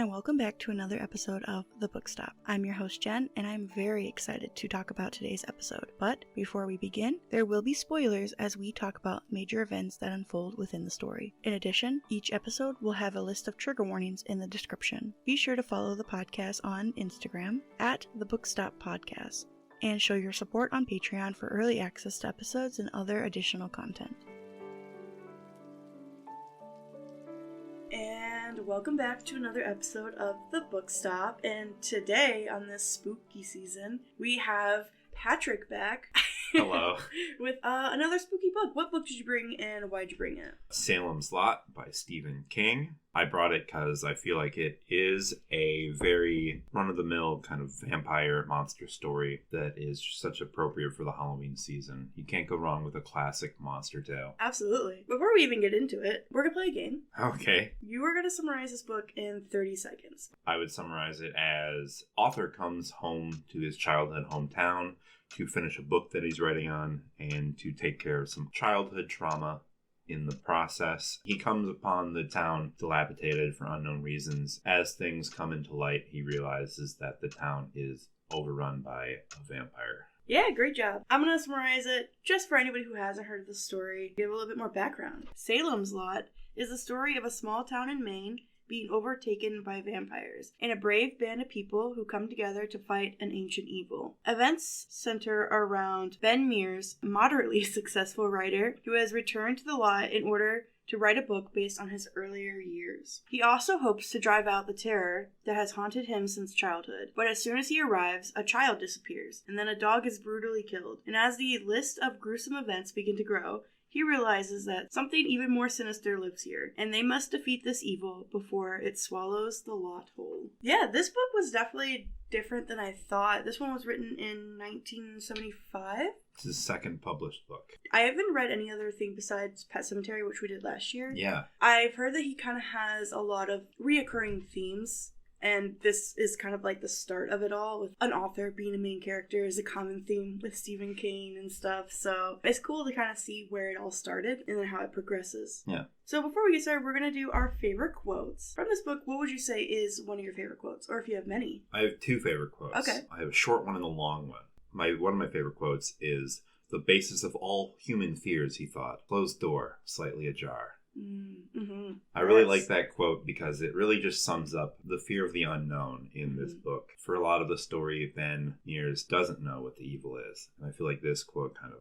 and welcome back to another episode of The Book Stop. I'm your host Jen, and I'm very excited to talk about today's episode. But before we begin, there will be spoilers as we talk about major events that unfold within the story. In addition, each episode will have a list of trigger warnings in the description. Be sure to follow the podcast on Instagram at The Book Stop Podcast, and show your support on Patreon for early access to episodes and other additional content. And welcome back to another episode of The Book Stop. And today, on this spooky season, we have Patrick back. Hello. With another spooky book. What book did you bring and why'd you bring it? Salem's Lot by Stephen King. I brought it because I feel like it is a very run-of-the-mill kind of vampire monster story that is such appropriate for the Halloween season. You can't go wrong with a classic monster tale. Absolutely. Before we even get into it, we're going to play a game. Okay. You are going to summarize this book in 30 seconds. I would summarize it as author comes home to his childhood hometown to finish a book that he's writing on and to take care of some childhood trauma. In the process, he comes upon the town dilapidated for unknown reasons. As things come into light, he realizes that the town is overrun by a vampire. Yeah, great job. I'm going to summarize it just for anybody who hasn't heard of the story, give a little bit more background. Salem's Lot is the story of a small town in Maine being overtaken by vampires, and a brave band of people who come together to fight an ancient evil. Events center around Ben Mears, a moderately successful writer who has returned to the lot in order to write a book based on his earlier years. He also hopes to drive out the terror that has haunted him since childhood. But as soon as he arrives, a child disappears, and then a dog is brutally killed. And as the list of gruesome events begin to grow, he realizes that something even more sinister lives here, and they must defeat this evil before it swallows the lot whole. Yeah, this book was definitely different than I thought. This one was written in 1975. It's his second published book. I haven't read any other thing besides Pet Sematary, which we did last year. Yeah. I've heard that he kind of has a lot of reoccurring themes. And this is kind of like the start of it all, with an author being a main character is a common theme with Stephen King and stuff. So it's cool to kind of see where it all started and then how it progresses. Yeah. So before we get started, we're going to do our favorite quotes. From this book, what would you say is one of your favorite quotes? Or if you have many. I have two favorite quotes. Okay. I have a short one and a long one. One of my favorite quotes is, "The basis of all human fears," he thought, "closed door, slightly ajar." Mm-hmm. I really like that quote because it really just sums up the fear of the unknown in this book. For a lot of the story, Ben Mears doesn't know what the evil is. And I feel like this quote kind of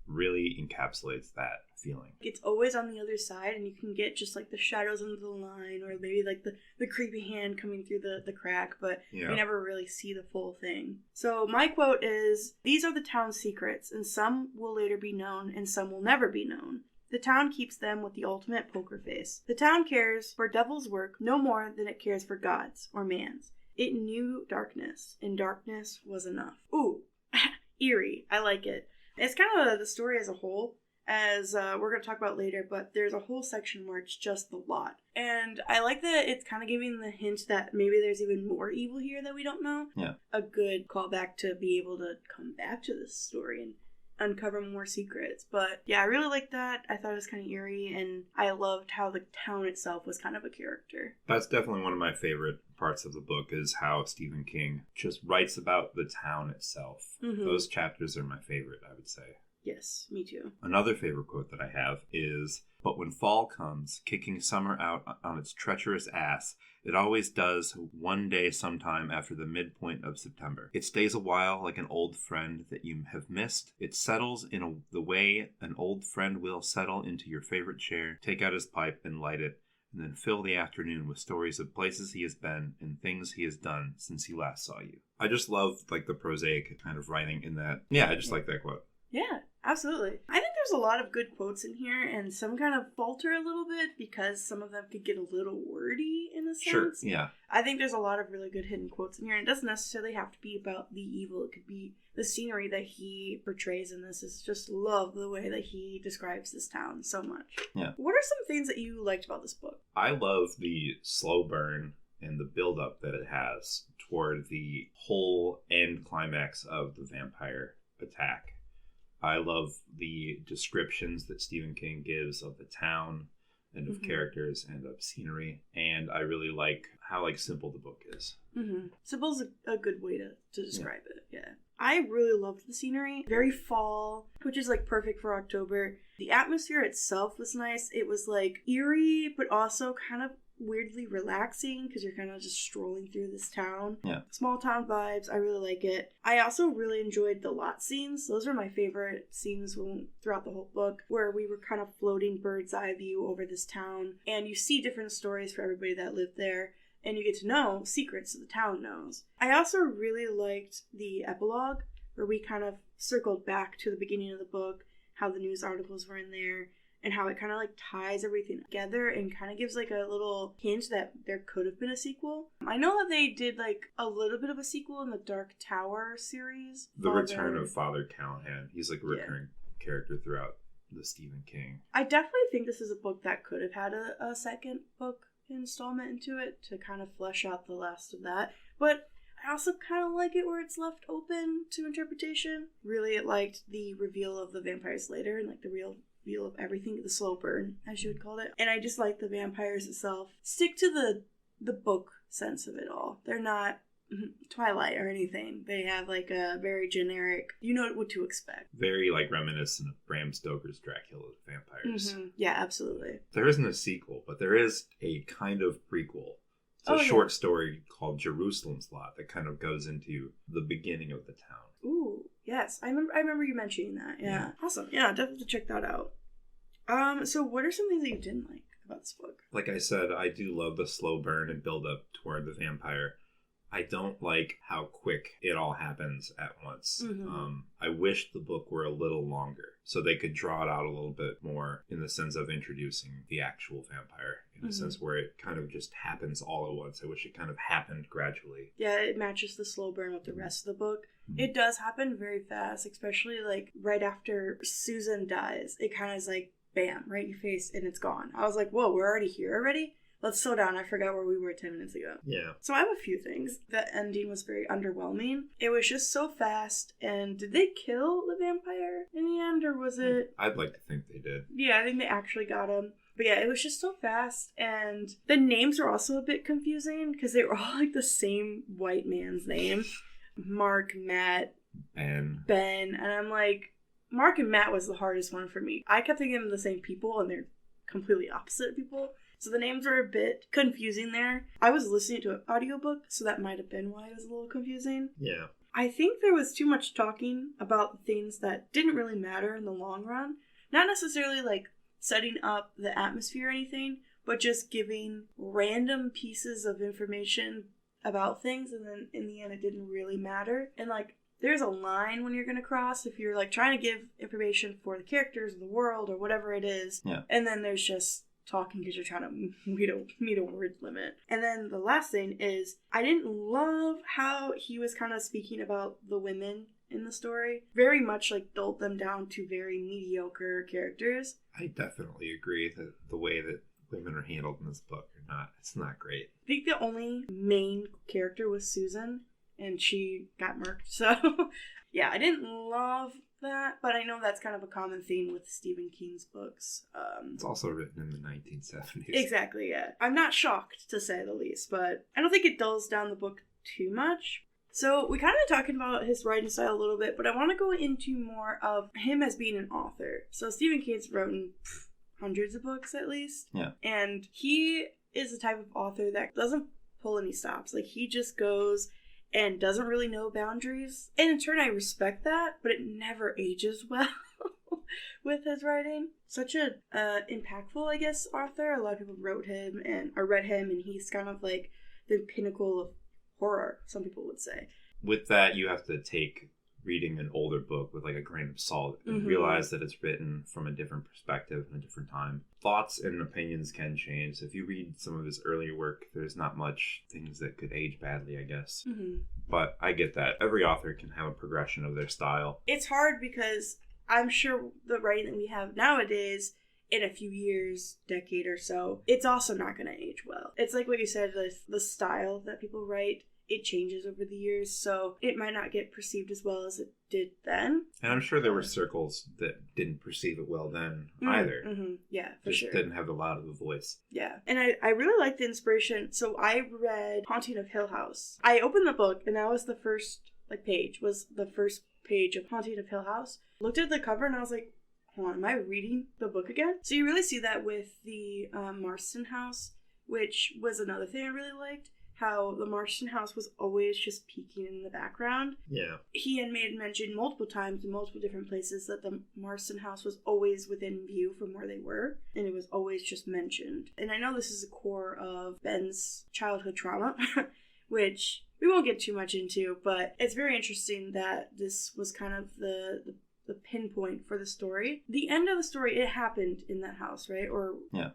really encapsulates that feeling. It's always on the other side, and you can get just like the shadows under the line, or maybe like the creepy hand coming through the crack, but you never really see the full thing. So my quote is, "These are the town's secrets, and some will later be known, and some will never be known. The town keeps them with the ultimate poker face. The town cares for devil's work no more than it cares for God's or man's. It knew darkness, and darkness was enough." Ooh, eerie. I like it. It's kind of the story as a whole, as we're going to talk about later, but there's a whole section where it's just the lot. And I like that it's kind of giving the hint that maybe there's even more evil here that we don't know. Yeah. A good callback to be able to come back to this story and uncover more secrets. But yeah, I really liked that. I thought it was kind of eerie, and I loved how the town itself was kind of a character. That's definitely one of my favorite parts of the book, is how Stephen King just writes about the town itself. Mm-hmm. Those chapters are my favorite, I would say. Yes, me too. Another favorite quote that I have is, "But when fall comes, kicking summer out on its treacherous ass, it always does one day sometime after the midpoint of September. It stays a while like an old friend that you have missed. It settles in the way an old friend will settle into your favorite chair, take out his pipe and light it, and then fill the afternoon with stories of places he has been and things he has done since he last saw you." I just love like the prosaic kind of writing in that. Yeah, I just like that quote. Yeah, absolutely. I think there's a lot of good quotes in here, and some kind of falter a little bit because some of them could get a little wordy in a sense. Sure, yeah. I think there's a lot of really good hidden quotes in here, and it doesn't necessarily have to be about the evil. It could be the scenery that he portrays in this. Is just love the way that he describes this town so much. Yeah. What are some things that you liked about this book? I love the slow burn and the build-up that it has toward the whole end climax of the vampire attack. I love the descriptions that Stephen King gives of the town and of characters and of scenery. And I really like how simple the book is. Simple's a good way to describe it. Yeah. I really loved the scenery. Very fall, which is perfect for October. The atmosphere itself was nice. It was eerie, but also kind of weirdly relaxing because you're kind of just strolling through this town. Yeah. Small town vibes. I really like it. I also really enjoyed the lot scenes. Those are my favorite scenes throughout the whole book, where we were kind of floating bird's eye view over this town, and you see different stories for everybody that lived there. And you get to know secrets that the town knows. I also really liked the epilogue, where we kind of circled back to the beginning of the book, how the news articles were in there, and how it kind of ties everything together and kind of gives a little hint that there could have been a sequel. I know that they did a little bit of a sequel in the Dark Tower series. The Return of Father Callahan. He's a recurring character throughout the Stephen King. I definitely think this is a book that could have had a second book installment into it to kind of flesh out the last of that, but I also kind of like it where it's left open to interpretation. Really liked the reveal of the vampires later, and the real reveal of everything, the slow burn as you would call it. And I just like the vampires itself stick to the book sense of it all. They're not Twilight or anything. They have a very generic, you know what to expect. Very reminiscent of Bram Stoker's Dracula vampires. Yeah, absolutely. There isn't a sequel, but there is a kind of prequel. It's a short story called Jerusalem's Lot that kind of goes into the beginning of the town. Ooh, yes. I remember you mentioning that. Yeah. Awesome. Yeah, definitely check that out. So what are some things that you didn't like about this book? Like I said, I do love the slow burn and build up toward the vampire. I don't like how quick it all happens at once. I wish the book were a little longer so they could draw it out a little bit more in the sense of introducing the actual vampire, in a sense where it kind of just happens all at once. I wish it kind of happened gradually. Yeah, it matches the slow burn with the rest of the book. It does happen very fast, especially right after Susan dies. It kind of is bam, right in your face, and it's gone. I was like, whoa, we're already here already? Let's slow down. I forgot where we were 10 minutes ago. Yeah. So I have a few things. The ending was very underwhelming. It was just so fast. And did they kill the vampire in the end, or was it... I'd like to think they did. Yeah, I think they actually got him. But yeah, it was just so fast. And the names were also a bit confusing because they were all the same white man's name. Mark, Matt, Ben. And I'm Mark and Matt was the hardest one for me. I kept thinking of the same people, and they're completely opposite people. So the names are a bit confusing there. I was listening to an audiobook, so that might have been why it was a little confusing. Yeah. I think there was too much talking about things that didn't really matter in the long run. Not necessarily setting up the atmosphere or anything, but just giving random pieces of information about things, and then in the end it didn't really matter. And there's a line when you're going to cross if you're trying to give information for the characters or the world or whatever it is. Yeah. And then there's just talking because you're trying to meet a word limit. And then the last thing is, I didn't love how he was kind of speaking about the women in the story. Very much dulled them down to very mediocre characters. I definitely agree that the way that women are handled in this book it's not great. I think the only main character was Susan, and she got murked. So yeah, I didn't love that, but I know that's kind of a common theme with Stephen King's books. It's also written in the 1970s. Exactly, yeah. I'm not shocked, to say the least, but I don't think it dulls down the book too much. So we kind of talking about his writing style a little bit, but I want to go into more of him as being an author. So Stephen King's written hundreds of books at least. Yeah. And he is the type of author that doesn't pull any stops. He just goes and doesn't really know boundaries. And in turn, I respect that, but it never ages well with his writing. Such a impactful, I guess, author. A lot of people read him, and he's kind of the pinnacle of horror, some people would say. With that, you have to take reading an older book with a grain of salt and realize that it's written from a different perspective and a different time. Thoughts and opinions can change. If you read some of his earlier work, there's not much things that could age badly, I guess. But I get that. Every author can have a progression of their style. It's hard because I'm sure the writing that we have nowadays, in a few years, decade or so, it's also not going to age well. It's like what you said, the style that people write it changes over the years, so it might not get perceived as well as it did then. And I'm sure there were circles that didn't perceive it well then either. Mm-hmm. Yeah, for Just sure. didn't have a lot of the voice. Yeah, and I really like the inspiration. So I read Haunting of Hill House. I opened the book, and that was the first page, was the first page of Haunting of Hill House. Looked at the cover, and I was like, hold on, am I reading the book again? So you really see that with the Marston house, which was another thing I really liked. How the Marston house was always just peeking in the background. Yeah. He had made mention multiple times in multiple different places that the Marston house was always within view from where they were, and it was always just mentioned. And I know this is the core of Ben's childhood trauma, which we won't get too much into, but it's very interesting that this was kind of the pinpoint for the story. The end of the story, it happened in that house, right?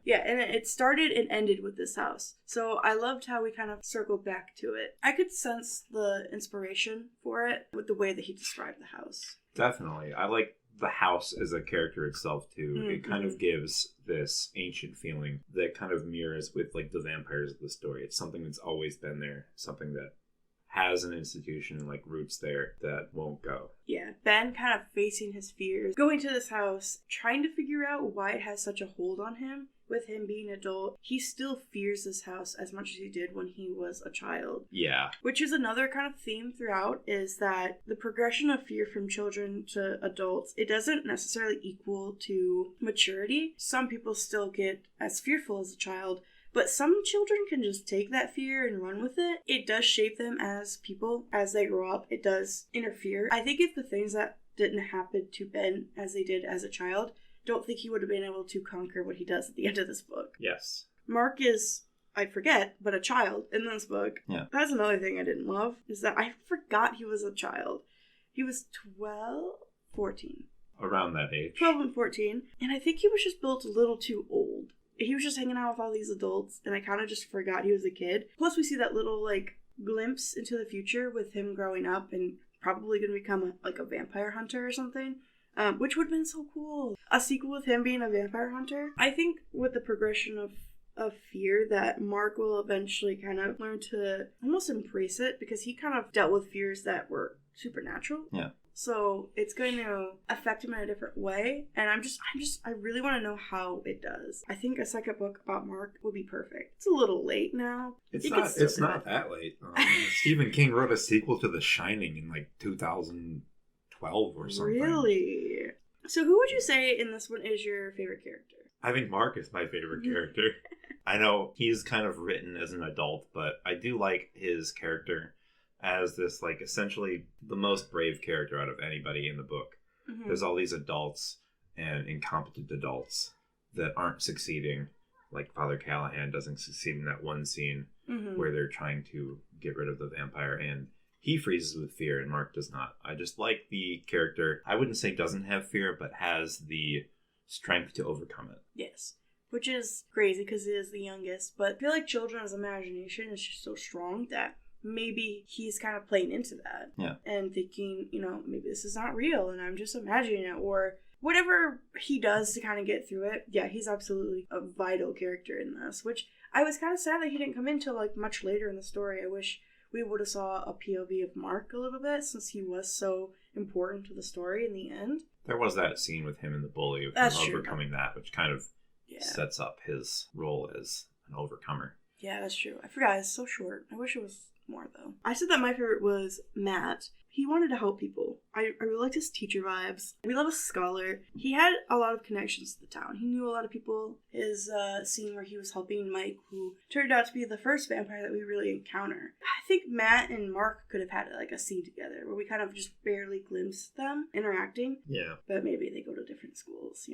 Yeah, and it started and ended with this house. So I loved how we kind of circled back to it. I could sense the inspiration for it with the way that he described the house. Definitely. I like the house as a character itself too. Mm-hmm. It kind of gives this ancient feeling that kind of mirrors with like the vampires of the story. It's something that's always been there, something that has an institution and like roots there that won't go. Yeah, Ben kind of facing his fears, going to this house, trying to figure out why it has such a hold on him. With him being an adult, he still fears this house as much as he did when he was a child. Yeah. Which is another kind of theme throughout, is that the progression of fear from children to adults, it doesn't necessarily equal to maturity. Some people still get as fearful as a child, but some children can just take that fear and run with it. It does shape them as people as they grow up. It does interfere. I think if the things that didn't happen to Ben as they did as a child, don't think he would have been able to conquer what he does at the end of this book. Yes. Mark is, I forget, but a child in this book. Yeah. That's another thing I didn't love, is that I forgot he was a child. He was 14. Around that age. 12 and 14. And I think he was just built a little too old. He was just hanging out with all these adults, and I kind of just forgot he was a kid. Plus, we see that little, glimpse into the future with him growing up and probably going to become a vampire hunter or something, which would have been so cool. A sequel with him being a vampire hunter. I think with the progression of fear that Mark will eventually kind of learn to almost embrace it, because he kind of dealt with fears that were supernatural. Yeah. So it's going to affect him in a different way, and I really want to know how it does. I think a second book about Mark would be perfect. It's a little late now. It's not that late. Stephen King wrote a sequel to The Shining in 2012 or something. Really? So who would you say in this one is your favorite character? I think Mark is my favorite character. I know he's kind of written as an adult, but I do like his character as this, essentially the most brave character out of anybody in the book. Mm-hmm. There's all these adults and incompetent adults that aren't succeeding. Like Father Callahan doesn't succeed in that one scene where they're trying to get rid of the vampire, and he freezes with fear and Mark does not. I just like the character. I wouldn't say doesn't have fear, but has the strength to overcome it. Yes. Which is crazy because he is the youngest, but I feel like children's imagination is just so strong that maybe he's kind of playing into that. Yeah. And thinking, maybe this is not real and I'm just imagining it, or whatever he does to kind of get through it. Yeah, he's absolutely a vital character in this, which I was kind of sad that he didn't come into much later in the story. I wish we would have saw a POV of Mark a little bit, since he was so important to the story in the end. There was that scene with him and the bully, of That's him true. overcoming that, which kind of sets up his role as an overcomer. Yeah, that's true. I forgot, it's so short. I wish it was more, though. I said that my favorite was Matt. He wanted to help people. I really liked his teacher vibes. We love a scholar. He had a lot of connections to the town. He knew a lot of people. His scene where he was helping Mike, who turned out to be the first vampire that we really encounter. I think Matt and Mark could have had a scene together where we kind of just barely glimpsed them interacting. Yeah. But maybe they go to different schools,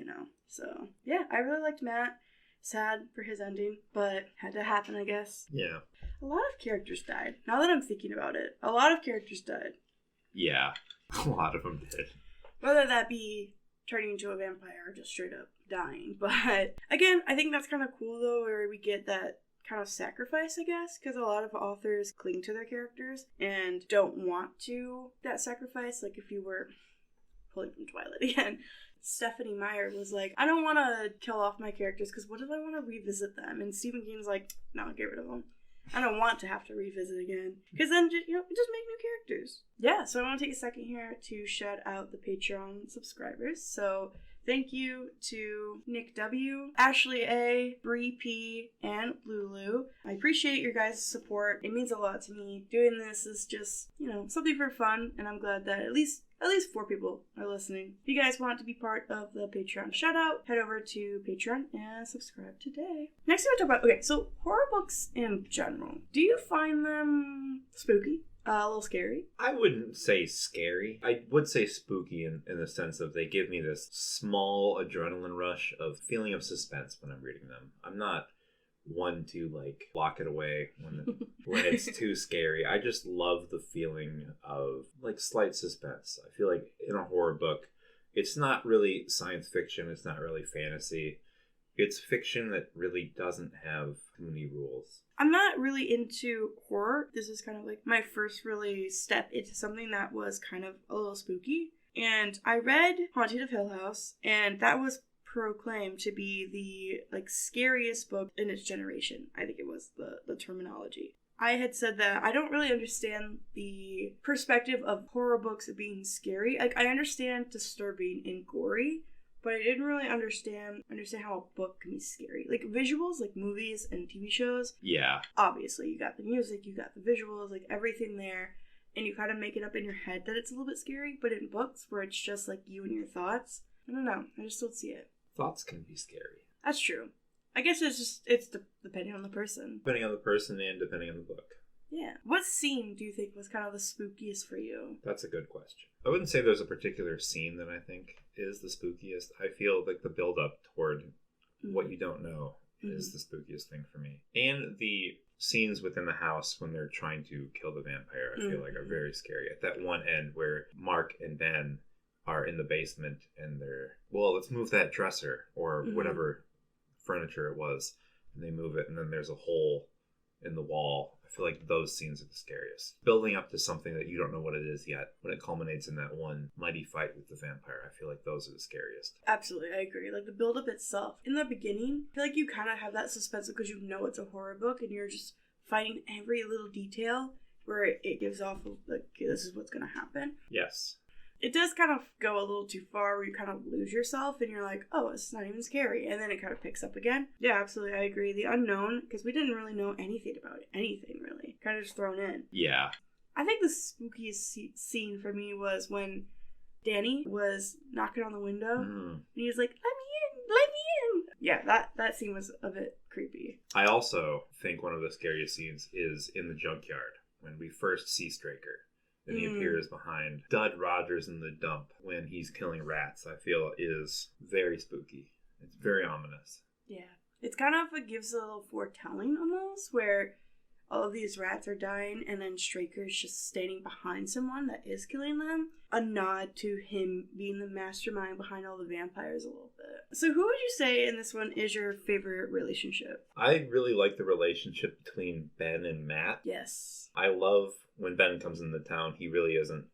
So, yeah, I really liked Matt. Sad for his ending, but had to happen, I guess. Yeah. A lot of characters died. Now that I'm thinking about it, a lot of characters died. Yeah, a lot of them did. Whether that be turning into a vampire or just straight up dying. But again, I think that's kind of cool though, where we get that kind of sacrifice, I guess, because a lot of authors cling to their characters and don't want to that sacrifice. Like if you were pulling from Twilight again, Stephanie Meyer was like, I don't want to kill off my characters because what if I want to revisit them? And Stephen King's like, no, get rid of them. I don't want to have to revisit again. Because then, just make new characters. Yeah, so I want to take a second here to shout out the Patreon subscribers. So thank you to Nick W., Ashley A., Bree P., and Lulu. I appreciate your guys' support. It means a lot to me. Doing this is just, something for fun, and I'm glad that at least 4 people are listening. If you guys want to be part of the Patreon shout out, head over to Patreon and subscribe today. Next thing we'll talk about, so horror books in general. Do you find them spooky? A little scary? I wouldn't say scary. I would say spooky in the sense of they give me this small adrenaline rush of feeling of suspense when I'm reading them. I'm not one to lock it away when it's too scary. I just love the feeling of slight suspense. I feel like in a horror book, it's not really science fiction, it's not really fantasy. It's fiction that really doesn't have too many rules. I'm not really into horror. This is kind of my first really step into something that was kind of a little spooky. And I read Haunted of Hill House, and that was proclaimed to be the scariest book in its generation. I think it was the terminology. I had said that I don't really understand the perspective of horror books being scary. I understand disturbing and gory, but I didn't really understand how a book can be scary. Visuals, movies and TV shows. Yeah. Obviously, you got the music, you got the visuals, everything there, and you kind of make it up in your head that it's a little bit scary. But in books where it's just you and your thoughts, I don't know. I just don't see it. Thoughts can be scary. That's true. I guess it's depending on the person. Depending on the person and depending on the book. Yeah. What scene do you think was kind of the spookiest for you? That's a good question. I wouldn't say there's a particular scene that I think is the spookiest. I feel the build-up toward what you don't know is the spookiest thing for me. And the scenes within the house when they're trying to kill the vampire, I feel are very scary. At that one end where Mark and Ben are in the basement and they're, let's move that dresser or whatever furniture it was, and they move it, and then there's a hole in the wall. I feel those scenes are the scariest. Building up to something that you don't know what it is yet, when it culminates in that one mighty fight with the vampire, I feel those are the scariest. Absolutely, I agree. The build-up itself. In the beginning, I feel you kind of have that suspense because you know it's a horror book, and you're just finding every little detail where it gives off of, this is what's going to happen. Yes. It does kind of go a little too far where you kind of lose yourself and you're like, oh, it's not even scary. And then it kind of picks up again. Yeah, absolutely. I agree. The unknown, because we didn't really know anything about it. Anything, really. Kind of just thrown in. Yeah. I think the spookiest scene for me was when Danny was knocking on the window. And he was like, let me in. Yeah, that scene was a bit creepy. I also think one of the scariest scenes is in the junkyard when we first see Straker. And he appears behind Dud Rogers in the dump when he's killing rats. I feel is very spooky. It's very ominous. Yeah. It's kind of, it gives a little foretelling almost, where all of these rats are dying and then Straker's just standing behind someone that is killing them. A nod to him being the mastermind behind all the vampires a little bit. So who would you say in this one is your favorite relationship? I really like the relationship between Ben and Matt. Yes. I love when Ben comes into town, he really isn't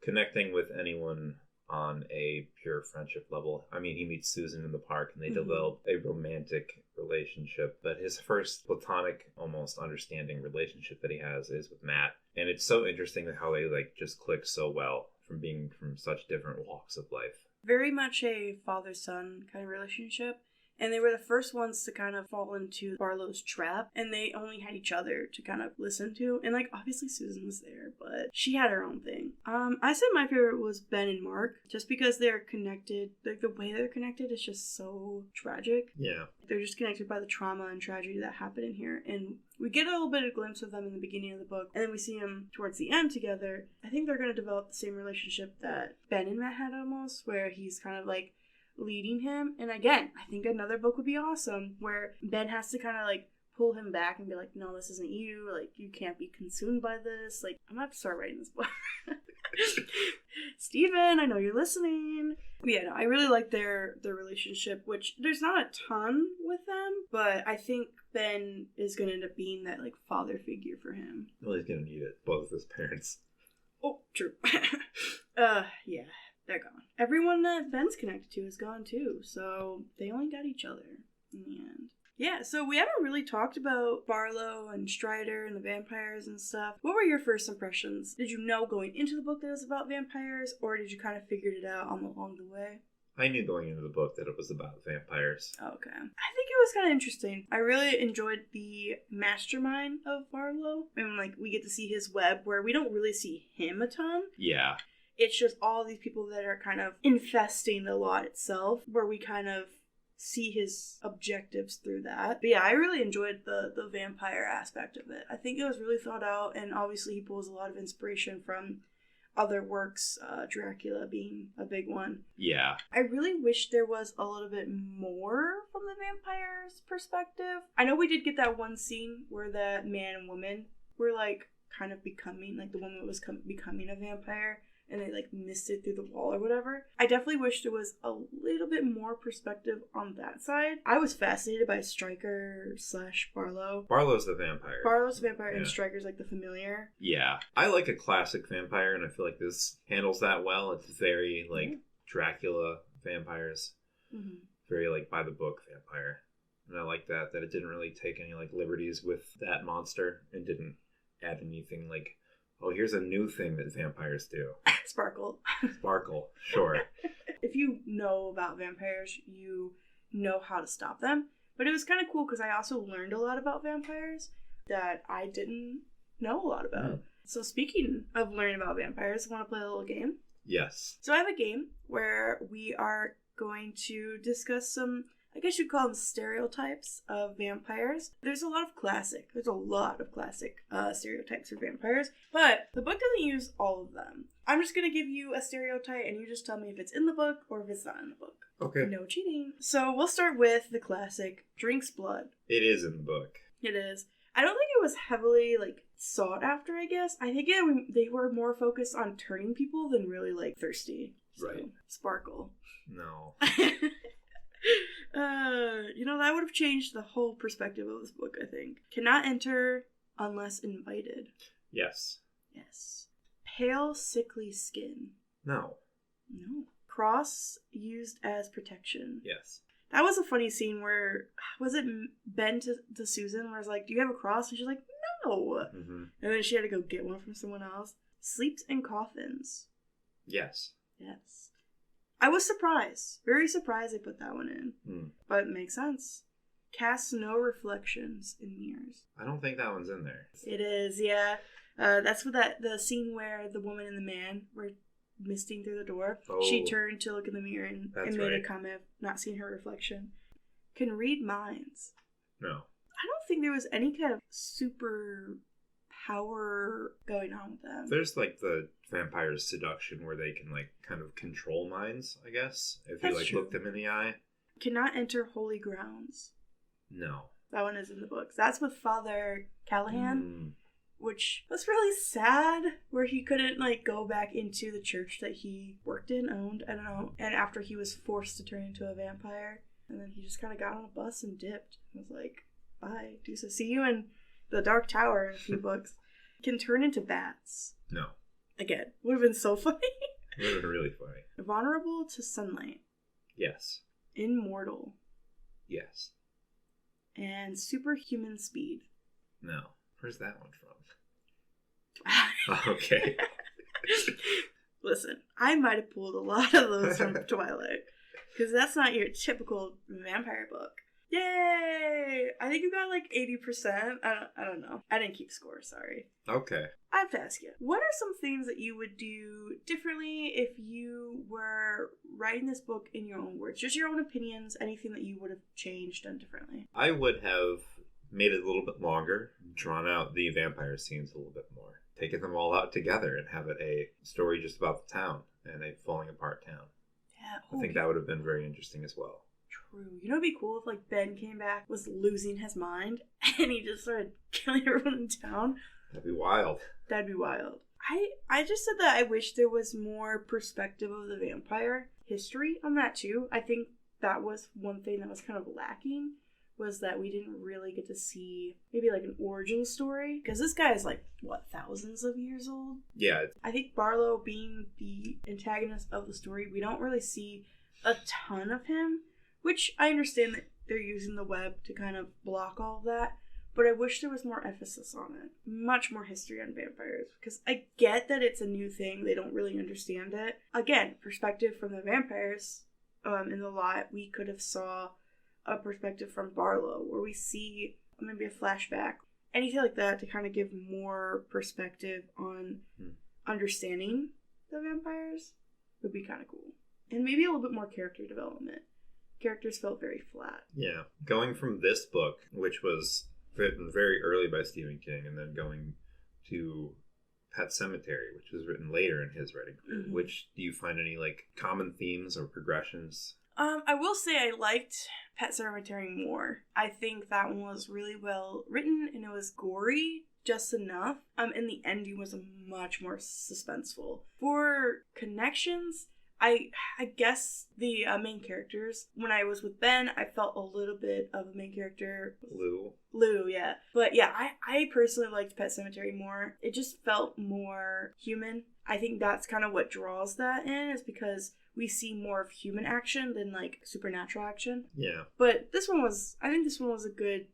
connecting with anyone on a pure friendship level. I mean, he meets Susan in the park and they develop a romantic relationship, but his first platonic, almost understanding relationship that he has is with Matt. And it's so interesting how they just click so well from being from such different walks of life. Very much a father-son kind of relationship. And they were the first ones to kind of fall into Barlow's trap. And they only had each other to kind of listen to. And, obviously Susan was there, but she had her own thing. I said my favorite was Ben and Mark. Just because they're connected. The way they're connected is just so tragic. Yeah. They're just connected by the trauma and tragedy that happened in here. And we get a little bit of a glimpse of them in the beginning of the book. And then we see them towards the end together. I think they're going to develop the same relationship that Ben and Matt had almost. Where he's kind of leading him. And again, I think another book would be awesome where Ben has to kind of pull him back and be like, no, this isn't you. You can't be consumed by this. I'm gonna have to start writing this book. Steven, I know you're listening. But yeah, no, I really like their relationship, which there's not a ton with them, but I think Ben is gonna end up being that father figure for him. Well, he's gonna need it. Both of his parents. Oh, true. Yeah. They're gone. Everyone that Ben's connected to is gone too, so they only got each other in the end. Yeah, so we haven't really talked about Barlow and Strider and the vampires and stuff. What were your first impressions? Did you know going into the book that it was about vampires, or did you kind of figure it out along the way? I knew going into the book that it was about vampires. Okay. I think it was kind of interesting. I really enjoyed the mastermind of Barlow. And, like, we get to see his web where we don't really see him a ton. Yeah. It's just all these people that are kind of infesting the lot itself, where we kind of see his objectives through that. But yeah, I really enjoyed the vampire aspect of it. I think it was really thought out, and obviously he pulls a lot of inspiration from other works, Dracula being a big one. Yeah. I really wish there was a little bit more from the vampire's perspective. I know we did get that one scene where that man and woman were, like, kind of becoming, like, the woman was becoming a vampire, and they, like, missed it through the wall or whatever. I definitely wish there was a little bit more perspective on that side. I was fascinated by Stryker / Barlow. Barlow's the vampire. Barlow's the vampire, and Stryker's, like, the familiar. Yeah. I like a classic vampire, and I feel like this handles that well. It's very, like, Dracula vampires. Mm-hmm. Very, like, by-the-book vampire. And I like that it didn't really take any, like, liberties with that monster, and didn't add anything, like, oh, here's a new thing that vampires do. Sparkle. Sparkle, sure. If you know about vampires, you know how to stop them. But it was kind of cool because I also learned a lot about vampires that I didn't know a lot about. So speaking of learning about vampires, I want to play a little game. Yes. So I have a game where we are going to discuss some, I guess you'd call them stereotypes of vampires. There's a lot of classic stereotypes for vampires, but the book doesn't use all of them. I'm just going to give you a stereotype and you just tell me if it's in the book or if it's not in the book. Okay. No cheating. So we'll start with the classic, drinks blood. It is in the book. It is. I don't think it was heavily, like, sought after, I guess. I think they were more focused on turning people than really, like, thirsty. So, right. Sparkle. No. That would have changed the whole perspective of this book, I think. Cannot enter unless invited. Yes. Yes. Pale, sickly skin. No. No. Cross used as protection. Yes. That was a funny scene where, was it Ben to Susan, where it's like, do you have a cross? And she's like, no. Mm-hmm. And then she had to go get one from someone else. Sleeps in coffins. Yes. Yes. I was surprised. Very surprised they put that one in. But it makes sense. Casts no reflections in mirrors. I don't think that one's in there. It is, yeah. That's what the scene where the woman and the man were misting through the door. Oh, she turned to look in the mirror and made a comment of not seeing her reflection. Can read minds. No. I don't think there was any kind of super power going on with them. There's, like, the vampire's seduction where they can, like, kind of control minds, I guess, if you, like, look them in the eye. Cannot enter holy grounds. No. That one is in the books. That's with Father Callahan, which was really sad, where he couldn't, like, go back into the church that he worked in, owned, I don't know, and after he was forced to turn into a vampire, and then he just kind of got on a bus and dipped. I was like, bye, deuces. See you in the Dark Tower in a few books. Can turn into bats. No. Again, would have been so funny. It would have been really funny. Vulnerable to sunlight. Yes. Immortal. Yes. And superhuman speed. No. Where's that one from? Okay. Listen, I might have pulled a lot of those from Twilight. Because that's not your typical vampire book. Yay! I think you got like 80%. I don't know. I didn't keep score, sorry. Okay. I have to ask you, what are some things that you would do differently if you were writing this book in your own words? Just your own opinions, anything that you would have changed, done differently? I would have made it a little bit longer, drawn out the vampire scenes a little bit more, taken them all out together and have it a story just about the town and a falling apart town. Yeah. I think that would have been very interesting as well. True. You know, it'd be cool if, like, Ben came back, was losing his mind, and he just started killing everyone in town. That'd be wild. That'd be wild. I just said that I wish there was more perspective of the vampire history on that, too. I think that was one thing that was kind of lacking, was that we didn't really get to see maybe, like, an origin story. Because this guy is, like, what, thousands of years old? Yeah. I think Barlow being the antagonist of the story, we don't really see a ton of him. Which I understand that they're using the web to kind of block all of that. But I wish there was more emphasis on it. Much more history on vampires. Because I get that it's a new thing. They don't really understand it. Again, perspective from the vampires in the lot. We could have saw a perspective from Barlow, where we see maybe a flashback. Anything like that to kind of give more perspective on understanding the vampires would be kind of cool. And maybe a little bit more character development. Characters felt very flat. Yeah. Going from this book, which was written very early by Stephen King, and then going to Pet Sematary, which was written later in his writing career. Mm-hmm. Which, do you find any common themes or progressions? I will say I liked Pet Sematary more. I think that one was really well written, and it was gory just enough. And the ending was much more suspenseful. For connections, I guess the main characters, when I was with Ben, I felt a little bit of a main character. Lou, yeah. But yeah, I personally liked Pet Sematary more. It just felt more human. I think that's kind of what draws that in, is because we see more of human action than supernatural action. Yeah. But I think this one was a good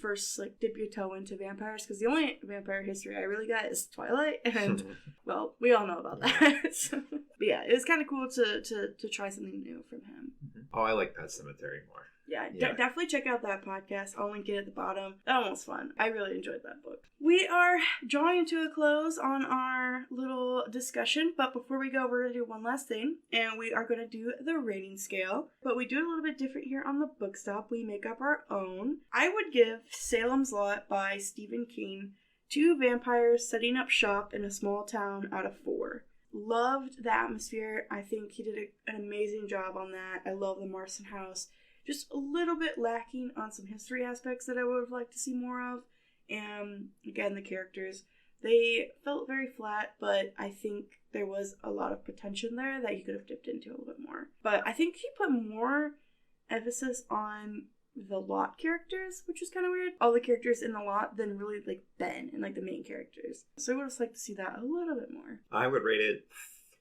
first dip your toe into vampires, because the only vampire history I really got is Twilight, and well, we all know about that. So, but yeah, it was kind of cool to try something new from him. Oh, I like Pet Sematary more. Yeah, definitely check out that podcast. I'll link it at the bottom. That one was fun. I really enjoyed that book. We are drawing to a close on our little discussion, but before we go, we're going to do one last thing, and we are going to do the rating scale. But we do it a little bit different here on the Book Stop. We make up our own. I would give Salem's Lot by Stephen King 2 vampires setting up shop in a small town out of 4. Loved the atmosphere. I think he did an amazing job on that. I love the Marston house. Just a little bit lacking on some history aspects that I would have liked to see more of. And again, the characters, they felt very flat, but I think there was a lot of potential there that you could have dipped into a little bit more. But I think he put more emphasis on the Lot characters, which was kind of weird. All the characters in the Lot than really Ben and the main characters. So I would have liked to see that a little bit more. I would rate it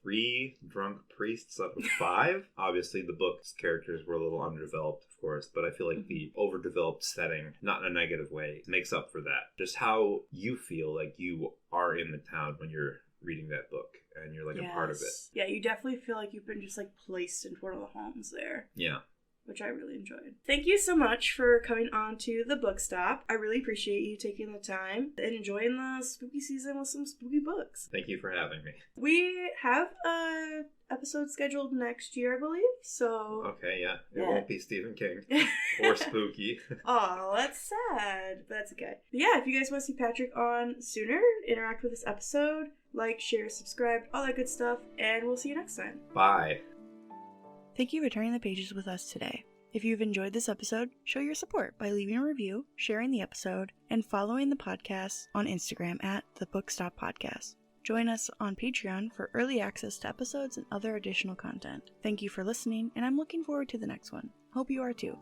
3 drunk priests out of 5. Obviously, the book's characters were a little underdeveloped, of course, but I feel like the overdeveloped setting, not in a negative way, makes up for that. Just how you feel like you are in the town when you're reading that book, and you're a part of it. Yeah, you definitely feel like you've been just placed into one of the homes there. Yeah. Which I really enjoyed. Thank you so much for coming on to the Book Stop. I really appreciate you taking the time and enjoying the spooky season with some spooky books. Thank you for having me. We have a episode scheduled next year, I believe, so... Okay, yeah. It won't be Stephen King or spooky. Oh, that's sad, but that's okay. But yeah, if you guys want to see Patrick on sooner, interact with this episode, share, subscribe, all that good stuff, and we'll see you next time. Bye. Thank you for turning the pages with us today. If you've enjoyed this episode, show your support by leaving a review, sharing the episode, and following the podcast on Instagram at The Book Stop Podcast. Join us on Patreon for early access to episodes and other additional content. Thank you for listening, and I'm looking forward to the next one. Hope you are too.